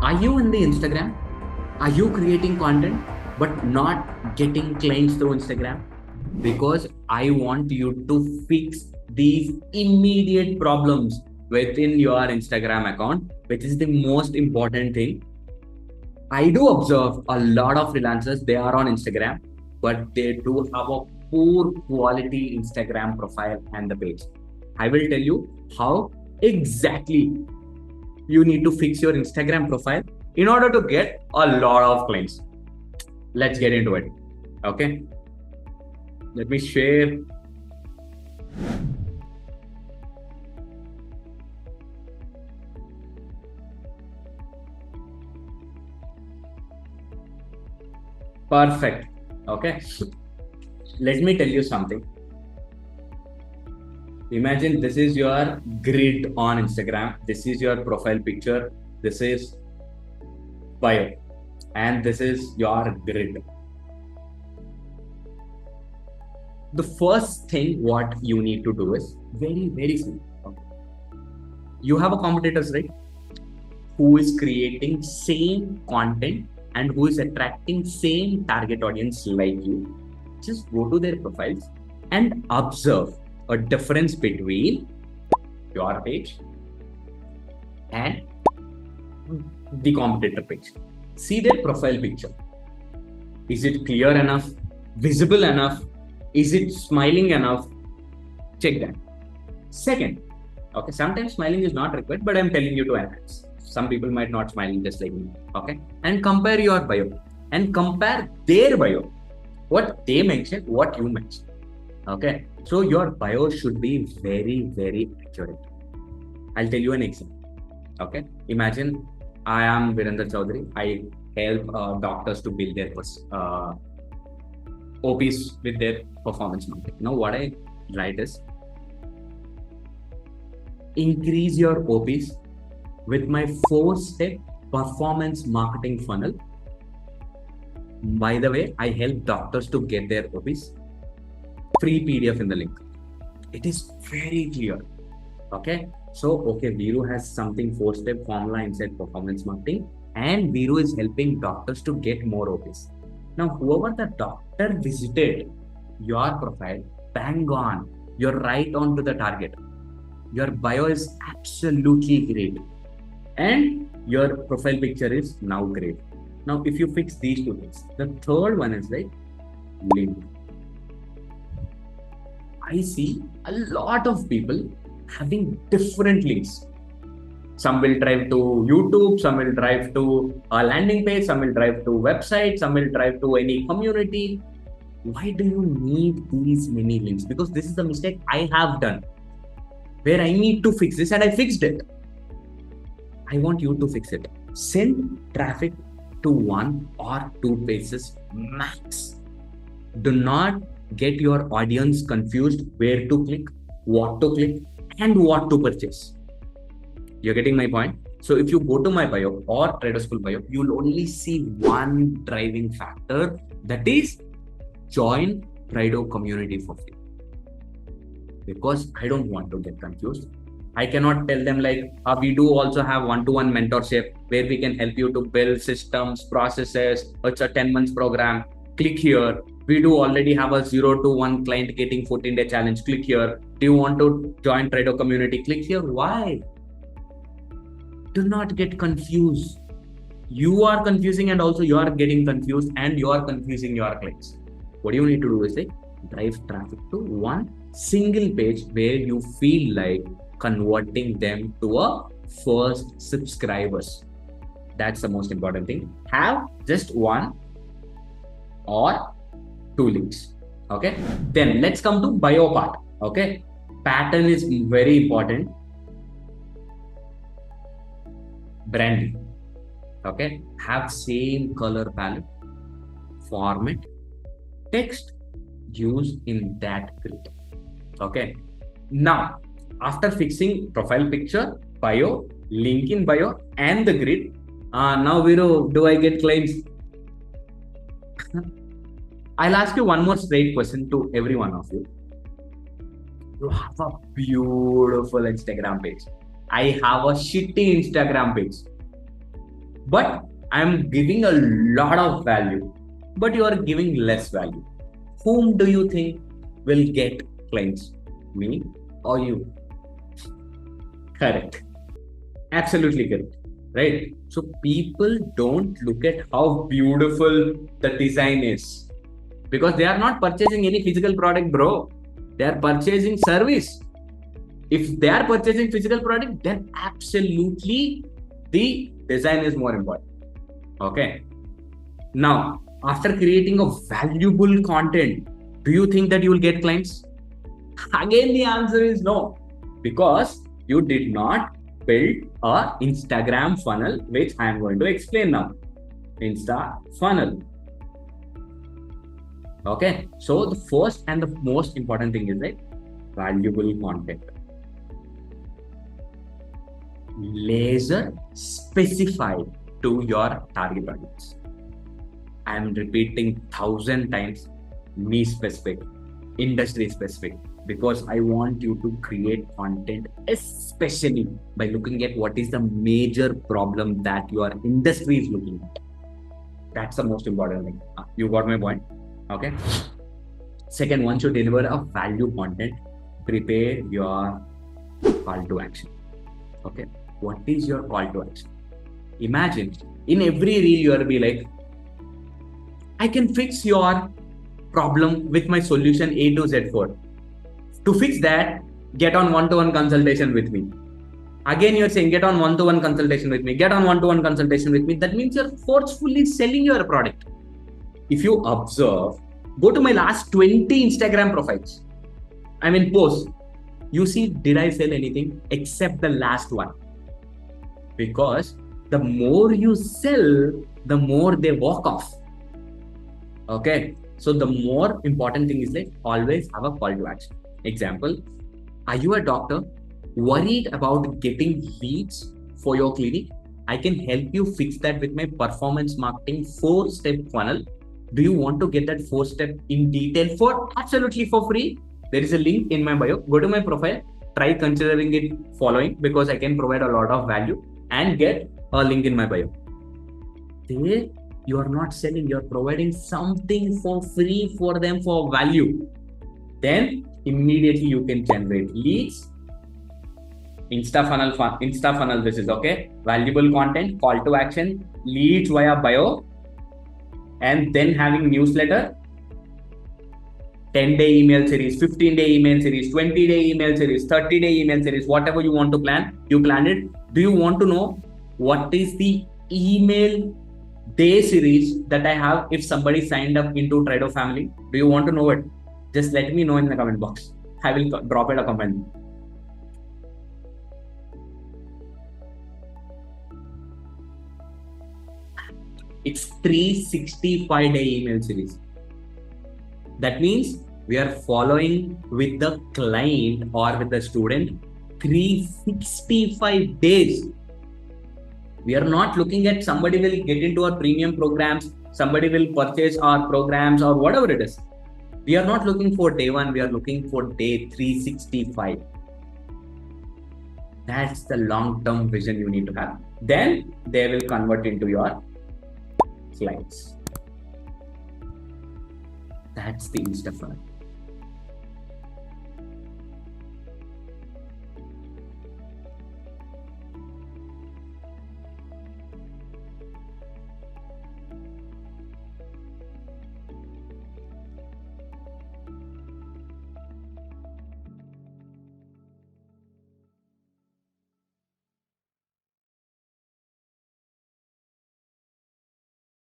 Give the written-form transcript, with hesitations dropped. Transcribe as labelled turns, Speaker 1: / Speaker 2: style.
Speaker 1: Are you in the Instagram? Are you creating content but not getting clients through Instagram? Because I want you to fix these immediate problems within your Instagram account, which is the most important thing. I do observe a lot of freelancers, they are on Instagram, but they do have a poor quality Instagram profile and the page. I will tell you how exactly you need to fix your Instagram profile in order to get a lot of clients. Let's get into it. Okay. Let me share. Perfect. Okay. Let me tell you something. Imagine this is your grid on Instagram. This is your profile picture. This is bio. And this is your grid. The first thing what you need to do is very simple. Okay. You have a competitors, right? Who is creating same content and who is attracting same target audience like you. Just go to their profiles and observe a difference between your page and the competitor page. See their profile picture. Is it clear enough? Visible enough? Is it smiling enough? Check that. Second, okay, sometimes smiling is not required, but I'm telling you to enhance. Some people might not smile just like me. Okay. And compare your bio and compare their bio. What they mentioned, what you mentioned. Okay. So your bio should be very accurate. I'll tell you an example. Okay. Imagine I am Virender Chaudhary. I help doctors to build their OPs with their performance marketing. Now, what I write is increase your OPs with my 4-step performance marketing funnel. By the way, I help doctors to get their OPs. Free PDF in the link. It is very clear. Okay. So, okay, Viru has something 4-step formula inside performance marketing, and Viru is helping doctors to get more OPs. Now, whoever the doctor visited your profile, bang on, you're right on to the target. Your bio is absolutely great. And your profile picture is now great. Now, if you fix these two things, the third one is like link. I see a lot of people having different links. Some will drive to YouTube, some will drive to a landing page, some will drive to website, some will drive to any community. Why do you need these many links? Because this is the mistake I have done, where I need to fix this and I fixed it. I want you to fix it. Send traffic to 1 or 2 pages max. Do not get your audience confused where to click, what to click, and what to purchase. You're getting my point? So if you go to my bio or Trader School bio, you'll only see one driving factor, that is join Trido community for free. Because I don't want to get confused. I cannot tell them like, we do also have one-to-one mentorship where we can help you to build systems, processes. It's a 10 months program. Click here. We do already have a 0 to 1 client getting 14-day challenge. Click here. Do you want to join Trader community? Click here. Why? Do not get confused. You are confusing and also you are getting confused and you are confusing your clients. What you need to do is like drive traffic to one single page where you feel like converting them to a first subscribers. That's the most important thing. Have just 1 or 2 links. Okay. Then let's come to bio part. Okay. Pattern is very important. Branding. Okay. Have same color palette, format, text used in that grid. Okay. Now, after fixing profile picture, bio, link in bio, and the grid, now Viru, do I get claims? I'll ask you one more straight question to every one of you. You have a beautiful Instagram page. I have a shitty Instagram page. but I'm giving a lot of value, but you are giving less value. Whom do you think will get clients? Me or you? Correct. Absolutely correct. Right? So people don't look at how beautiful the design is because they are not purchasing any physical product, bro. They are purchasing service. If they are purchasing physical product, then absolutely the design is more important. Okay. Now, after creating a valuable content, do you think that you will get clients? Again, the answer is no, because you did not build a Instagram funnel, which I am going to explain now. Insta funnel. Okay. So the first and the most important thing is like valuable content. Laser specified to your target audience. I am repeating 1,000 times, niche specific, industry specific, because I want you to create content, especially by looking at what is the major problem that your industry is looking at. That's the most important thing. You got my point? Okay. Second, once you deliver a value content, prepare your call to action. Okay. What is your call to action? Imagine in every reel you will be like, I can fix your problem with my solution A to Z4. To fix that, get on one-to-one consultation with me. Again, you're saying get on one-to-one consultation with me. Get on one-to-one consultation with me. That means you're forcefully selling your product. If you observe, go to my last 20 Instagram profiles. I mean posts. You see, did I sell anything except the last one? Because the more you sell, the more they walk off. Okay. So the more important thing is like always have a call to action. Example, are you a doctor worried about getting leads for your clinic? I can help you fix that with my performance marketing 4-step funnel. Do you want to get that 4-step in detail for absolutely for free? There is a link in my bio. Go to my profile, try considering it following because I can provide a lot of value and get a link in my bio. There, you are not selling, you're providing something for free for them for value. Then immediately you can generate leads. Insta funnel, this is okay. Valuable content, call to action, leads via bio, and then having newsletter, 10-day email series, 15-day email series, 20-day email series, 30-day email series, whatever you want to plan, you plan it. Do you want to know what is the email day series that I have if somebody signed up into Trido family? Do you want to know it? Just let me know in the comment box. I will drop it a comment. It's 365-day email series. That means we are following with the client or with the student 365 days. We are not looking at somebody will get into our premium programs, somebody will purchase our programs or whatever it is. We are not looking for day one, we are looking for day 365. That's the long-term vision you need to have. Then they will convert into your clients. That's the Insta funnel.